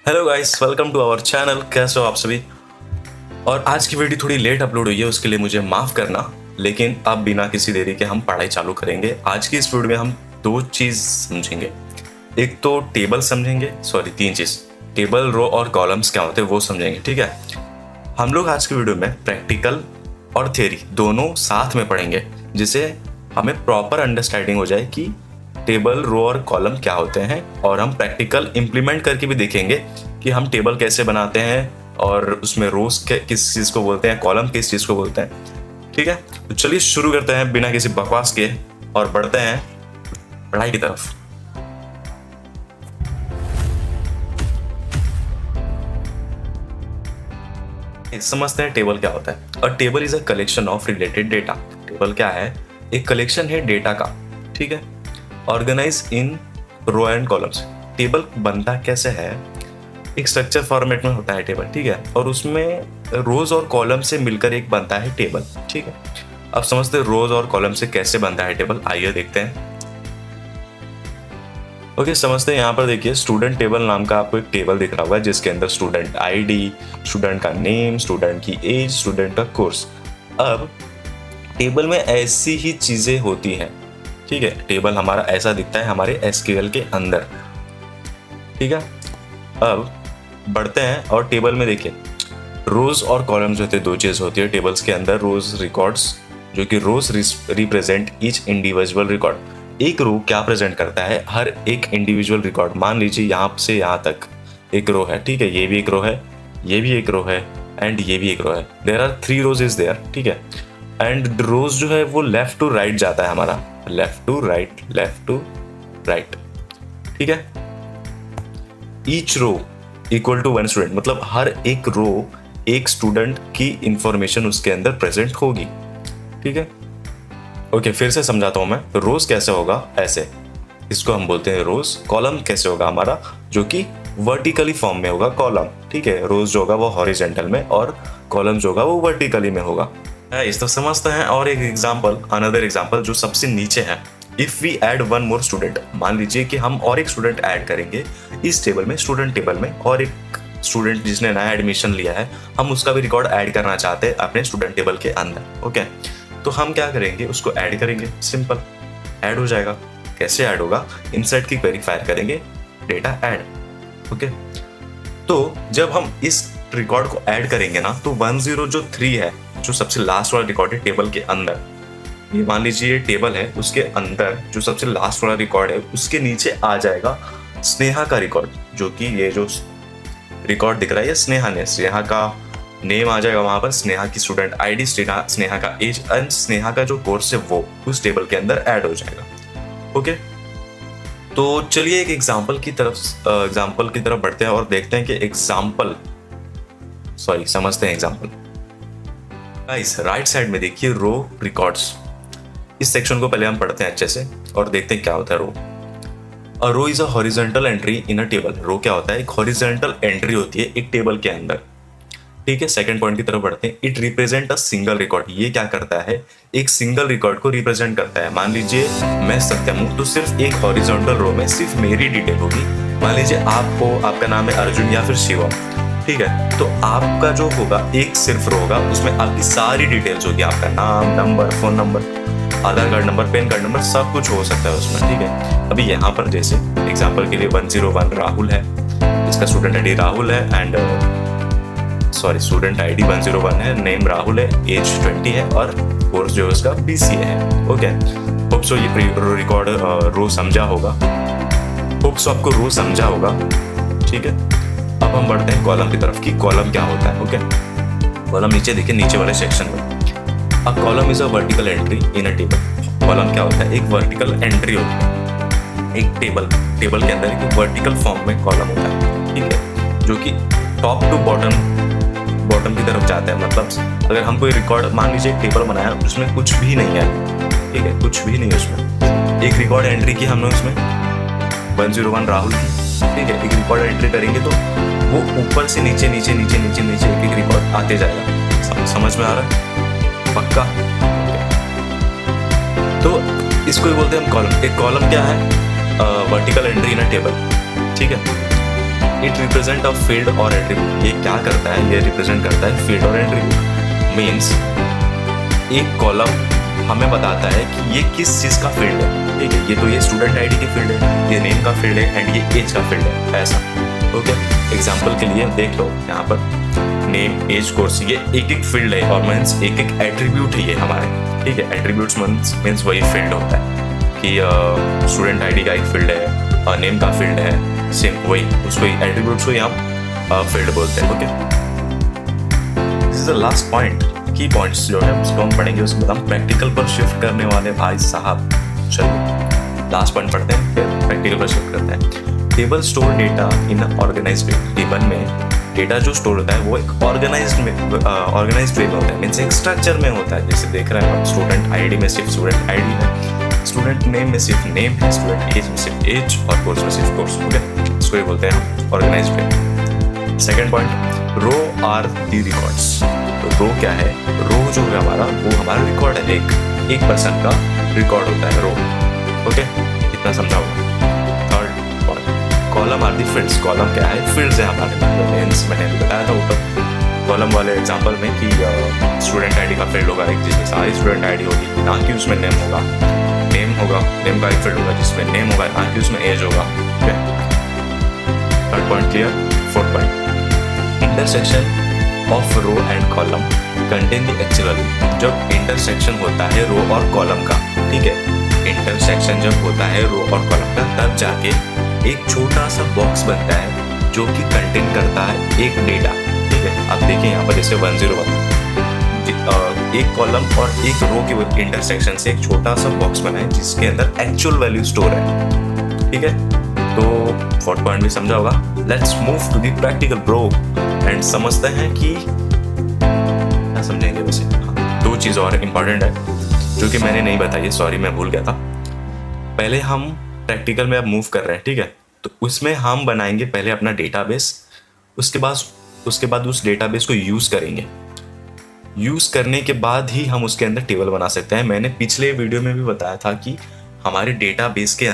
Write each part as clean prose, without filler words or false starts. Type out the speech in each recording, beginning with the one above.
Hello guys, welcome to our channel. कैसे हो आप सभी। और आज की वीडियो थोड़ी लेट अपलोड हुई है, उसके लिए मुझे माफ़ करना। लेकिन अब बिना किसी देरी के हम पढ़ाई चालू करेंगे। आज की इस वीडियो में हम दो चीज़ समझेंगे। एक तो टेबल समझेंगे, सॉरी तीन चीज़। टेबल, रो और कॉलम्स क्या होते हैं वो समझेंगे, ठीक है। हम लोग आज की वीडियो में प्रैक्टिकल और थियरी दोनों साथ में पढ़ेंगे, जिससे हमें प्रॉपर अंडरस्टैंडिंग हो जाए कि टेबल, रो और कॉलम क्या होते हैं। और हम प्रैक्टिकल इम्प्लीमेंट करके भी देखेंगे कि हम टेबल कैसे बनाते हैं और उसमें रोज किस चीज़ को बोलते हैं, कॉलम किस चीज़ को बोलते हैं, ठीक है। तो चलिए शुरू करते हैं बिना किसी बकवास के और बढ़ते हैं पढ़ाई की तरफ। समझते हैं टेबल क्या होता है। और table is a collection of related data. Table क्या है? एक कलेक्शन है डेटा का, ठीक है, organize in row and columns. Table बनता कैसे है? एक स्ट्रक्चर फॉर्मेट में होता है टेबल, ठीक है, और उसमें रोज और कॉलम से मिलकर एक बनता है टेबल, ठीक है। अब समझते हैं रोज और कॉलम से कैसे बनता है टेबल। आइए देखते हैं। ओके, समझते हैं। यहाँ पर देखिए, स्टूडेंट टेबल नाम का आपको एक टेबल दिख रहा होगा, जिसके अंदर स्टूडेंट आईडी, स्टूडेंट का नेम, स्टूडेंट की एज, स्टूडेंट का कोर्स। अब टेबल में ऐसी ही चीजें होती हैं, ठीक है। टेबल हमारा ऐसा दिखता है हमारे एसक्यूएल के अंदर, ठीक है। अब बढ़ते हैं और टेबल में देखिए, रोज और कॉलम्स होते हैं, दो चीज होती है टेबल्स के अंदर। रोज रिकॉर्ड्स, जो कि रोज रिप्रेजेंट ईच इंडिविजुअल रिकॉर्ड। एक रो क्या प्रेजेंट करता है? हर एक इंडिविजुअल रिकॉर्ड। मान लीजिए यहाँ से यहाँ तक एक रो है, ठीक है, ये भी एक रो है, ये भी एक रो है एंड ये भी एक रो है। There are 3 rows is there, ठीक है। एंड रोज जो है वो लेफ्ट टू राइट जाता है हमारा, left to right, left to right, ठीक है। Each row equal to 1 student, मतलब हर एक रो एक स्टूडेंट की इंफॉर्मेशन उसके अंदर प्रेजेंट होगी, ठीक है। ओके, फिर से समझाता हूं मैं। तो रोज कैसे होगा? ऐसे, इसको हम बोलते हैं रोज। कॉलम कैसे होगा हमारा? जो कि वर्टिकली फॉर्म में होगा कॉलम, ठीक है। रोज जो होगा वो हॉरिजेंटल में और कॉलम जो होगा वो वर्टिकली में होगा। इस तो समझते हैं। और एक एग्जांपल, अनदर एग्जांपल जो सबसे नीचे है। If we add 1 more student, मान लीजिए कि हम और एक स्टूडेंट ऐड करेंगे इस टेबल में, स्टूडेंट टेबल में, और एक स्टूडेंट जिसने नया एडमिशन लिया है, हम उसका भी रिकॉर्ड ऐड करना चाहते हैं अपने स्टूडेंट टेबल के अंदर। ओके, तो हम क्या करेंगे? उसको ऐड करेंगे, सिंपल ऐड हो जाएगा। कैसे ऐड होगा? इंसर्ट की क्वेरी फायर करेंगे, डेटा ऐड। ओके, तो जब हम इस रिकॉर्ड को ऐड करेंगे ना, तो 103 है, जो सबसे लास्ट वाला रिकॉर्ड है टेबल के अंदर। ये मान लीजिए ये टेबल है, उसके अंदर जो सबसे लास्ट वाला रिकॉर्ड है, उसके नीचे आ जाएगा स्नेहा का रिकॉर्ड, जो कि ये जो रिकॉर्ड दिख रहा है ये स्नेहा ने, स्नेहा का नेम आ जाएगा वहां पर, स्नेहा की स्टूडेंट आईडी, स्नेहा का एज एंड स्नेहा का जो कोर्स है वो उस टेबल के अंदर ऐड हो जाएगा। ओके, तो चलिए एक एग्जाम्पल की तरफ बढ़ते हैं और देखते हैं कि समझते हैं एग्जाम्पल। गाइस, राइट साइड में देखिए रो रिकॉर्ड्स। इस सेक्शन को पहले हम पढ़ते हैं अच्छे से और देखते हैं क्या होता है row. A row is a horizontal entry in a table. Row क्या होता है? एक हॉरिजॉन्टल एंट्री होती है एक टेबल के अंदर, ठीक है। सेकंड पॉइंट की तरफ बढ़ते हैं। It represent a single record. ये क्या करता है? एक सिंगल रिकॉर्ड को रिप्रेजेंट करता है। मान लीजिए मैं सत्यम हूं, तो सिर्फ एक हॉरिजॉन्टल रो में सिर्फ मेरी डिटेल होगी। मान लीजिए आपका नाम है अर्जुन या फिर शिवम, ठीक है, तो आपका जो होगा एक सिर्फ रो होगा, उसमें आपकी सारी डिटेल्स होगी, आपका नाम, number, phone number, Aadhaar card number, PAN card number, सब कुछ हो सकता है उसमें, ठीक है। अभी यहाँ पर जैसे एग्जांपल के लिए 101 राहुल है, इसका स्टूडेंट आईडी राहुल है एंड स्टूडेंट आईडी 101 है, नेम राहुल है, एज 20 है और कोर्स जो है उसका BCA है। ओके, होप सो ये रिकॉर्ड रो समझा होगा, होप सो आपको रो समझा होगा, ठीक है। अब हम बढ़ते हैं कॉलम की तरफ कि कॉलम क्या होता है। ओके, कॉलम नीचे देखिए, नीचे वाले सेक्शन में। A column is a vertical entry in a table. Column क्या होता है? एक वर्टिकल एंट्री होती है एक टेबल के अंदर, एक वर्टिकल फॉर्म में कॉलम होता है, ठीक है, जो कि टॉप टू बॉटम की तरफ जाता है। मतलब अगर हम कोई रिकॉर्ड, मान लीजिए एक टेबल बनाया, उसमें कुछ भी नहीं है, ठीक है, कुछ भी नहीं है उसमें, एक रिकॉर्ड एंट्री की हमने उसमें 101 राहुल की, ठीक है, एक रिकॉर्ड एंट्री करेंगे तो वो ऊपर से नीचे नीचे नीचे नीचे नीचे एक रिकॉर्ड आते जाएगा। समझ में आ रहा है? पक्का? तो इसको ही बोलते हैं हम कॉलम। एक कॉलम क्या है? Vertical entry in a table, ठीक है। इट रिप्रेजेंट अ फील्ड और एट्रीब्यूट। ये क्या करता है, ये रिप्रेजेंट करता है फील्ड और एट्रीब्यूट। मीन्स एक कॉलम हमें बताता है कि ये किस चीज़ का फील्ड है, ठीक है। ये तो ये स्टूडेंट आईडी की फील्ड है, ये नेम का फील्ड है एंड ये एज का फील्ड है, ऐसा। ओके, एग्जाम्पल के लिए देख लो यहाँ पर नेम, एज, कोर्स, ये एक एक फील्ड है और मीन्स एक एक एट्रीब्यूट है ये हमारे, ठीक है। एट्रीब्यूट्स मीन्स वही फील्ड होता है कि स्टूडेंट आईडी का एक फील्ड है, नेम का फील्ड है, सेम वही उसको एट्रीब्यूट्स को हम फील्ड बोलते हैं। Okay, this is the last point, की पॉइंट्स जो है उसको हम पढ़ेंगे, उसके बाद हम प्रैक्टिकल पर शिफ्ट करने वाले भाई साहब। चलिए लास्ट पॉइंट पढ़ते हैं, फिर प्रैक्टिकल पर शिफ्ट करते हैं। टेबल स्टोर डेटा इन ऑर्गेनाइज्ड वे। टेबल में डेटा जो स्टोर होता है वो एक ऑर्गेनाइज्ड वे में होता है, मीन्स एक स्ट्रक्चर में होता है। जैसे देख रहे हैं हम, स्टूडेंट आईडी में सिर्फ स्टूडेंट आईडी है, स्टूडेंट नेम में सिर्फ नेम है, स्टूडेंट एज में सिर्फ एज और कोर्स में सिर्फ कोर्स। ओके, इसको ये बोलते हैं organized way. Second point, row are the records. तो रो क्या है, रो जो है हमारा वो हमारा रिकॉर्ड है, एक पर्सन का रिकॉर्ड होता है रो। ओके, इतना समझा होगा। Third point, column are the fields. Column क्या है, फील्ड्स है हमारे, मैंने बताया था ऊपर कॉलम वाले एग्जांपल में कि स्टूडेंट आईडी का फील्ड होगा एक जिसमें सारी स्टूडेंट आईडी होगी, ना कि उसमें नेम होगा। नेम का एक फील्ड होगा जिसमें नेम होगा, ना कि उसमें एज होगा। Okay, third point clear. Fourth point, intersection of row and column contain the actual. जब इंटरसेक्शन होता है रो और कॉलम का, ठीक है, इंटरसेक्शन जब होता है रो और कॉलम का, तब जाके एक छोटा सा बॉक्स बनता है जो कि कंटेन करता है एक डेटा, ठीक है। आप देखिए यहाँ पर जैसे 101 एक कॉलम और एक रो के इंटरसेक्शन से एक छोटा सा बॉक्स बना है जिसके अंदर एक्चुअल वैल्यू स्टोर है, ठीक है। तो फोर्थ पॉइंट भी समझा होगा। Let's move to the practical bro and समझते हैं कि क्या समझेंगे। वैसे दो चीज़ और इम्पॉर्टेंट है जो कि मैंने नहीं बताई, सॉरी मैं भूल गया था। पहले हम प्रैक्टिकल में अब मूव कर रहे हैं, ठीक है। तो उसमें हम बनाएंगे पहले अपना डेटाबेस, उसके बाद उस डेटाबेस को यूज़ करेंगे। यूज़ करने के बाद ही हम उसके अंदर टेबल बना सकते हैं। मैंने पिछले वीडियो में भी बताया था कि हमारे डेटाबेस के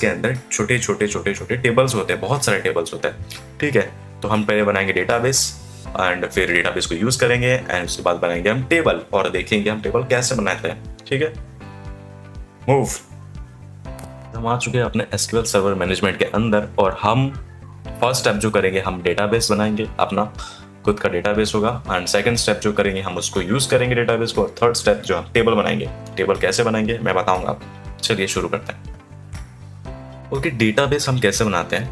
अंदर छोटे छोटे टेबल्स होते हैं, बहुत सारे टेबल्स होते हैं, ठीक है। तो हम पहले बनाएंगे डेटाबेस एंड फिर डेटाबेस को यूज़ करेंगे एंड उसके बाद बनाएंगे हम टेबल और देखेंगे हम टेबल कैसे बनाते हैं, ठीक है। मूव। हम आ चुके हैं अपने एसक्यूएल सर्वर मैनेजमेंट के अंदर और हम फर्स्ट स्टेप जो करेंगे, हम डेटाबेस बनाएंगे, अपना खुद का डेटाबेस होगा। एंड सेकंड स्टेप जो करेंगे, हम उसको यूज़ करेंगे डेटाबेस को। और थर्ड स्टेप जो हम टेबल बनाएंगे। टेबल कैसे बनाएंगे मैं बताऊंगा आपको। चलिए शुरू करते हैं। ओके, डेटाबेस हम कैसे बनाते हैं,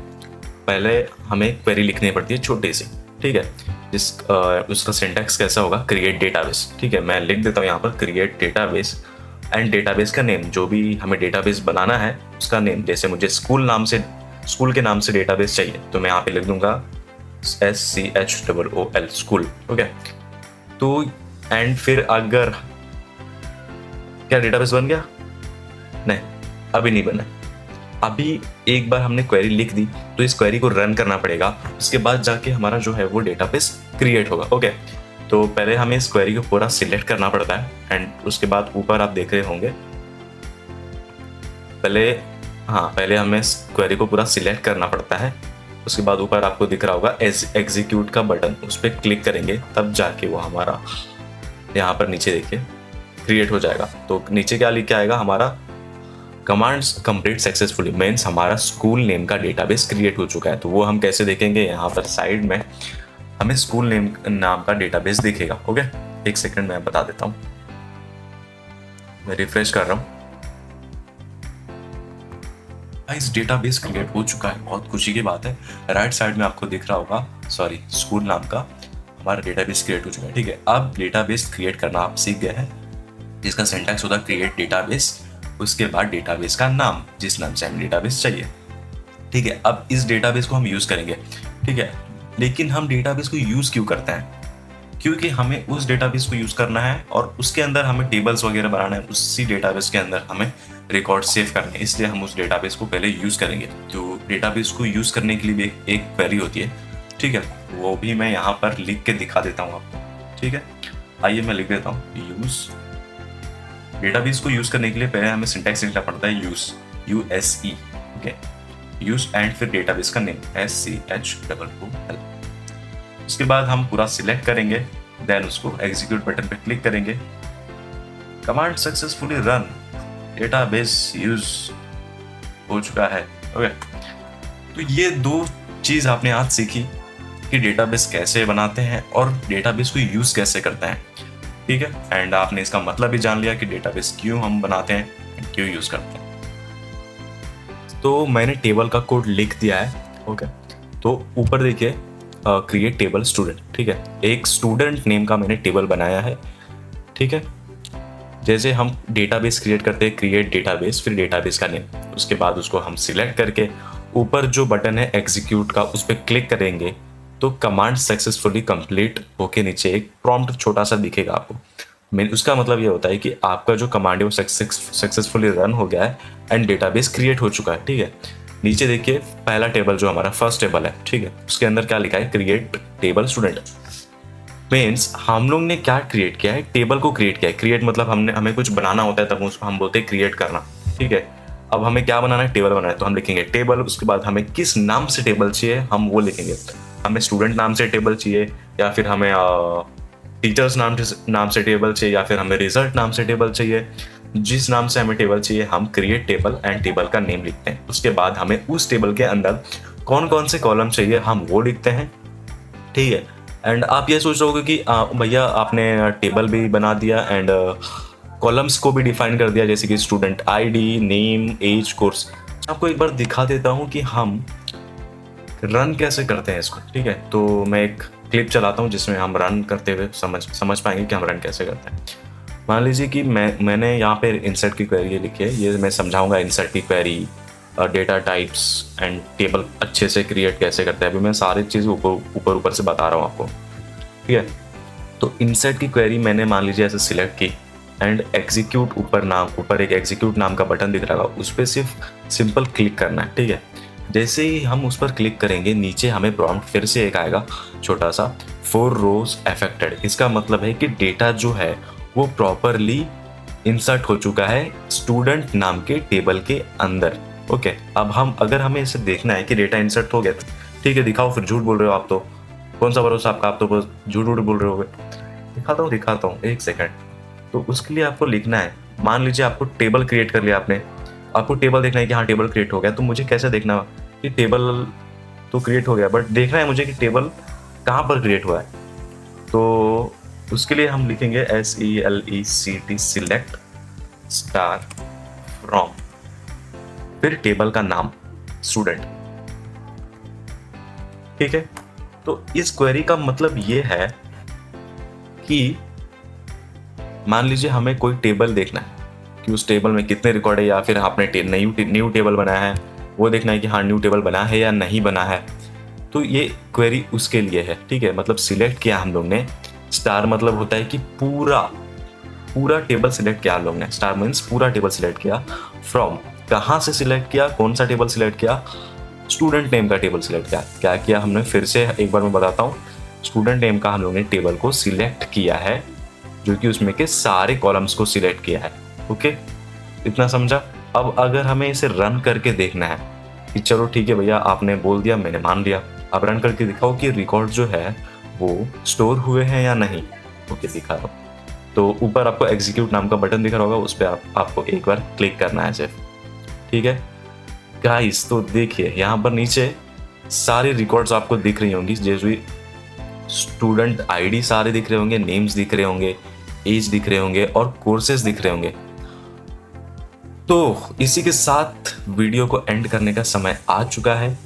पहले हमें क्वेरी लिखनी पड़ती है छोटी सी, ठीक है। उसका सिंटैक्स कैसा होगा, क्रिएट डेटाबेस, ठीक है। मैं लिख देता हूँ यहाँ पर क्रिएट डेटाबेस एंड डेटाबेस का नेम, जो भी हमें डेटाबेस बनाना है उसका नेम। जैसे मुझे स्कूल के नाम से डेटाबेस चाहिए तो मैं यहाँ पे लिख दूंगा SCHOOL स्कूल। ओके, तो एंड फिर अगर क्या डेटाबेस बन गया, नहीं अभी नहीं बना। अभी एक बार हमने क्वेरी लिख दी तो इस क्वेरी को रन करना पड़ेगा, उसके बाद जाके हमारा जो है वो डेटाबेस क्रिएट होगा। ओके, तो पहले हमें इस क्वेरी को पूरा सिलेक्ट करना पड़ता है एंड उसके बाद ऊपर आप देख रहे होंगे पहले हमें इस क्वेरी को पूरा सिलेक्ट करना पड़ता है। उसके बाद ऊपर आपको दिख रहा होगा एग्जीक्यूट का बटन, उस पर क्लिक करेंगे तब जाके वो हमारा यहाँ पर नीचे देखिए क्रिएट हो जाएगा। तो नीचे क्या लिख के आएगा, हमारा कमांड्स कंप्लीट सक्सेसफुली, मीन्स हमारा स्कूल नेम का डेटाबेस क्रिएट हो चुका है। तो वो हम कैसे देखेंगे, यहाँ पर साइड में हमें स्कूल नेम नाम का डेटाबेस दिखेगा। ओके, एक सेकंड मैं बता देता हूँ, मैं रिफ्रेश कर रहा हूँ। इस डेटाबेस क्रिएट हो चुका है, बहुत खुशी की बात है। राइट साइड में आपको दिख रहा होगा, सॉरी, स्कूल नाम का हमारा डेटाबेस क्रिएट हो चुका है, ठीक है। अब डेटाबेस क्रिएट करना आप सीख गए हैं, जिसका सिंटैक्स होता है क्रिएट डेटाबेस, उसके बाद डेटाबेस का नाम, जिस नाम से हमें डेटाबेस चाहिए, ठीक है। अब इस डेटाबेस को हम यूज करेंगे, ठीक है। लेकिन हम डेटाबेस को यूज क्यों करते हैं, क्योंकि हमें उस डेटाबेस को यूज करना है और उसके अंदर हमें टेबल्स वगैरह बनाना है, उसी डेटाबेस के अंदर हमें रिकॉर्ड सेव करने हैं, इसलिए हम उस डेटाबेस को पहले यूज करेंगे। तो डेटाबेस को यूज करने के लिए भी एक क्वेरी होती है, ठीक है। वो भी मैं यहाँ पर लिख के दिखा देता हूँ आपको, ठीक है। आइए मैं लिख देता हूँ यूज। डेटाबेस को यूज करने के लिए पहले हमें सिंटैक्स लिखना पड़ता है use, USE, okay. Use and फिर डेटाबेस का नेम SCH22L। उसके बाद हम पूरा सिलेक्ट करेंगे, देन उसको एग्जीक्यूट बटन पे क्लिक करेंगे। Command successfully run, database use हो चुका है। ओके, तो ये 2 चीज आपने आज सीखी कि डेटाबेस कैसे बनाते हैं और डेटाबेस को यूज कैसे करते हैं। ठीक है, एंड आपने इसका मतलब भी जान लिया कि डेटाबेस क्यों हम बनाते हैं, क्यों यूज करते हैं। तो मैंने टेबल का कोड लिख दिया है। ओके, तो ऊपर देखिए क्रिएट टेबल स्टूडेंट। ठीक है, एक स्टूडेंट नेम का मैंने टेबल बनाया है। ठीक है, जैसे हम डेटाबेस क्रिएट करते हैं, क्रिएट डेटाबेस, फिर डेटाबेस का नेम, उसके बाद उसको हम सिलेक्ट करके ऊपर जो बटन है एग्जीक्यूट का उस पर क्लिक करेंगे तो कमांड सक्सेसफुली कंप्लीट होके नीचे एक प्रॉम्प्ट छोटा सा दिखेगा आपको। उसका मतलब ये होता है कि आपका जो कमांड है वो सक्सेसफुली रन हो गया है एंड डेटाबेस क्रिएट हो चुका है। ठीक है, नीचे देखिए पहला टेबल जो हमारा फर्स्ट टेबल है, ठीक है, उसके अंदर क्या लिखा है, क्रिएट टेबल स्टूडेंट। मीन्स हम लोग ने क्या क्रिएट किया है, टेबल को क्रिएट किया है। क्रिएट मतलब हमें कुछ बनाना होता है तब उसको हम बोलते हैं क्रिएट करना। ठीक है, अब हमें क्या बनाना है, टेबल बनाना है, तो हम लिखेंगे टेबल। उसके बाद हमें किस नाम से टेबल चाहिए हम वो लिखेंगे। हमें स्टूडेंट नाम से टेबल चाहिए, या फिर हमें टीचर्स नाम से टेबल चाहिए, या फिर हमें रिजल्ट नाम से टेबल चाहिए। जिस नाम से हमें टेबल चाहिए हम क्रिएट टेबल एंड टेबल का नेम लिखते हैं। उसके बाद हमें उस टेबल के अंदर कौन कौन से कॉलम चाहिए हम वो लिखते हैं। ठीक है, एंड आप ये सोच रहे होगे कि भैया आपने टेबल भी बना दिया एंड कॉलम्स को भी डिफाइन कर दिया, जैसे कि student ID, name, age, course. आपको एक बार दिखा देता हूँ कि हम रन कैसे करते हैं इसको। ठीक है, तो मैं एक क्लिप चलाता हूँ जिसमें हम रन करते हुए समझ पाएंगे कि हम रन कैसे करते हैं। मान लीजिए कि मैंने यहाँ पे इंसर्ट की क्वेरी लिखी है, ये मैं समझाऊंगा इंसर्ट की query, data types and table अच्छे से क्रिएट कैसे करते हैं। अभी मैं सारी चीज़ ऊपर से बता रहा हूँ आपको। ठीक है, तो इंसर्ट की क्वेरी मैंने मान लीजिए ऐसे सिलेक्ट की एंड एग्जीक्यूट, ऊपर एक एग्जीक्यूट नाम का बटन दिख रहा होगा, उस पर सिर्फ सिंपल क्लिक करना है। ठीक है, जैसे ही हम उस पर क्लिक करेंगे नीचे हमें प्रॉम्प्ट फिर से एक आएगा छोटा सा, 4 रोज अफेक्टेड। इसका मतलब है कि डेटा जो है वो प्रॉपरली इंसर्ट हो चुका है स्टूडेंट नाम के टेबल के अंदर। ओके, अब अगर हमें इसे देखना है कि डेटा इंसर्ट हो गया, ठीक है दिखाओ, फिर झूठ बोल रहे हो आप तो, कौन सा भरोसा आपका, आप तो बस झूठ बोल रहे हो। दिखाता हूँ एक सेकंड। तो उसके लिए आपको लिखना है, मान लीजिए आपको टेबल क्रिएट कर लिया आपने, आपको टेबल देखना है कि हाँ टेबल क्रिएट हो गया। तो मुझे कैसे देखना कि टेबल तो क्रिएट हो गया, बट देखना है मुझे कि टेबल कहाँ पर क्रिएट हुआ है। तो उसके लिए हम लिखेंगे SELECT सिलेक्ट स्टार फ्रॉम, फिर टेबल का नाम स्टूडेंट। ठीक है, तो इस क्वेरी का मतलब ये है कि मान लीजिए हमें कोई टेबल देखना है कि उस टेबल में कितने रिकॉर्ड है, या फिर आपने न्यू टेबल बनाया है वो देखना है कि हाँ न्यू टेबल बना है या नहीं बना है। तो ये क्वेरी उसके लिए है। ठीक है, मतलब सिलेक्ट किया हम लोग ने, स्टार मतलब होता है कि पूरा टेबल सिलेक्ट किया हम लोग ने, स्टार मीन्स पूरा टेबल सिलेक्ट किया। फ्रॉम, कहाँ से सिलेक्ट किया, कौन सा टेबल सिलेक्ट किया, स्टूडेंट नेम का टेबल सिलेक्ट किया। क्या किया हमने, फिर से एक बार मैं बताता हूँ, स्टूडेंट नेम का हम लोग ने टेबल को सिलेक्ट किया है, जो कि उसमें के सारे कॉलम्स को सिलेक्ट किया है। ओके, इतना समझा। अब अगर हमें इसे रन करके देखना है कि चलो ठीक है भैया आपने बोल दिया मैंने मान लिया, अब रन करके दिखाओ कि रिकॉर्ड जो है वो स्टोर हुए हैं या नहीं। ओके, दिखा रहा हूँ। तो ऊपर आपको एग्जीक्यूट नाम का बटन दिख रहा होगा, उस पर आपको एक बार क्लिक करना है सिर्फ। ठीक है गाइस, तो देखिए यहाँ पर नीचे सारे रिकॉर्ड्स आपको दिख रही होंगी, जैसे स्टूडेंट आईडी सारे दिख रहे होंगे, नेम्स दिख रहे होंगे, एज दिख रहे होंगे और कोर्सेज दिख रहे होंगे। तो इसी के साथ वीडियो को एंड करने का समय आ चुका है।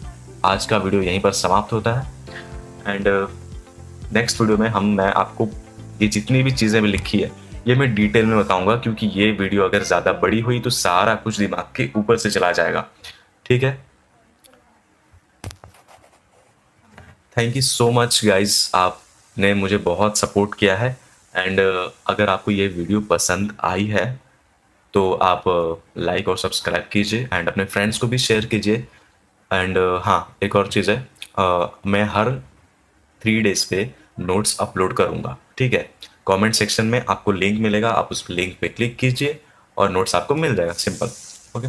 आज का वीडियो यहीं पर समाप्त होता है एंड नेक्स्ट वीडियो में मैं आपको ये जितनी भी चीज़ें भी लिखी है ये मैं डिटेल में बताऊंगा, क्योंकि ये वीडियो अगर ज़्यादा बड़ी हुई तो सारा कुछ दिमाग के ऊपर से चला जाएगा। ठीक है, thank you so much guys, आपने मुझे बहुत सपोर्ट किया है एंड अगर आपको ये वीडियो पसंद आई है तो आप लाइक और सब्सक्राइब कीजिए एंड अपने फ्रेंड्स को भी शेयर कीजिए। एंड हाँ, एक और चीज़ है, मैं हर 3 डेज पे नोट्स अपलोड करूँगा। ठीक है, कमेंट सेक्शन में आपको लिंक मिलेगा, आप उस लिंक पे क्लिक कीजिए और नोट्स आपको मिल जाएगा, सिंपल। ओके,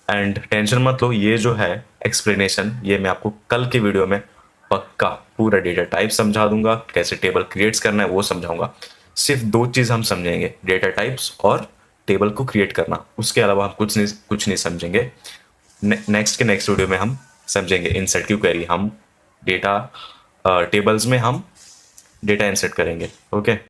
एंड टेंशन मत लो, ये जो है एक्सप्लेनेशन ये मैं आपको कल के वीडियो में पक्का पूरा डेटा टाइप समझा दूंगा, कैसे टेबल क्रिएट्स करना है वो समझाऊंगा। सिर्फ दो चीज़ हम समझेंगे, डेटा टाइप्स और टेबल को क्रिएट करना, उसके अलावा हम कुछ नहीं समझेंगे। नेक्स्ट वीडियो में हम समझेंगे इंसर्ट की क्वेरी, हम डेटा टेबल्स में हम डेटा इंसर्ट करेंगे। ओके।